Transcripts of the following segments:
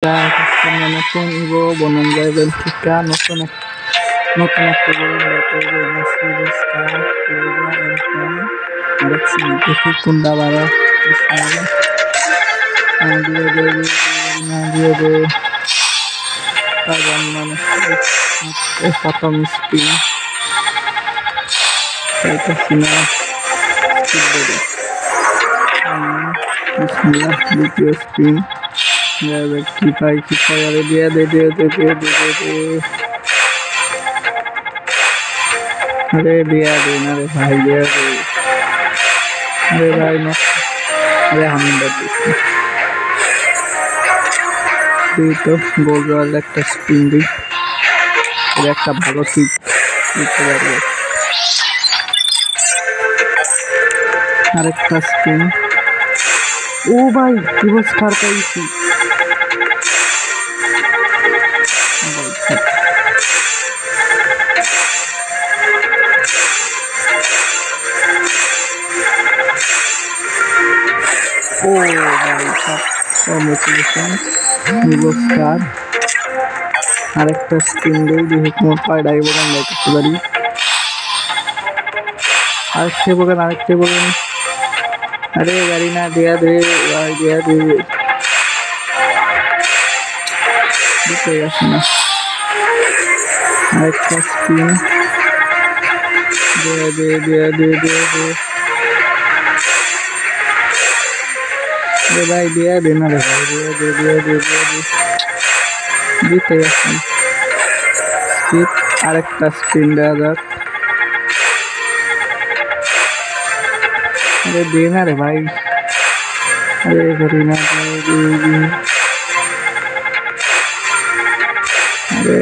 নতুন ইভো বনাঞ্জা বেলফিকা নতুন একটা গরু লেতে মেসিরিস কার পেজা এমপেন দেখছি দেখি কোনটা বারো দিয়ে দে তার মানে প্রথম স্পিন চাইতেছি না দ্বিতীয় স্পিন কি পাই আরে দিয়ে দে আরে দিয়া দে না রে ভাই দিয়া দে আরে ভাই না আরে হামদার তুই তো গোল একটা স্পিন দিই একটা ভালো ঠিক দিতে পারবে আরেকটা স্পিন ও ভাই পুরস্কার পাইছি ও ভাই পুরস্কার আরেকটা স্পিন দিই দেখি কোন কয়টাই বলেন দেখতে পারি আরেকটা বলেন अरे गाड़ी ना दिया दे भाई दिया दे स्पिन दे भाई दिया दे ना रे भाई दिया दे जीते स्किप আরেকটা স্পিন দেওয়া যাক अरे देना रे भाई अरे करीना अरे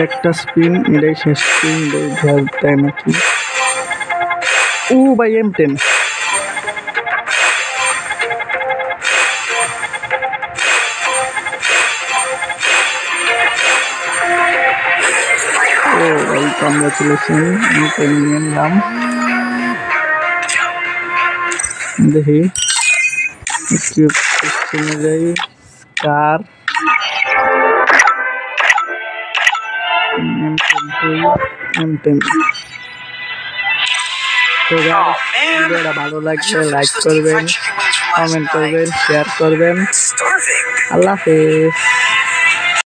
একটা স্পিন এটাই শেষ স্পিন তাই নাকি ও ভাই M10 ও ভাই কংগ্রাচুলেশন M10 নিয়ে নিলাম দেখি যাই কার M10 তো ভিডিওটা ভালো লাগলে লাইক করবেন কমেন্ট করবেন শেয়ার করবেন আল্লাহ হাফেজ।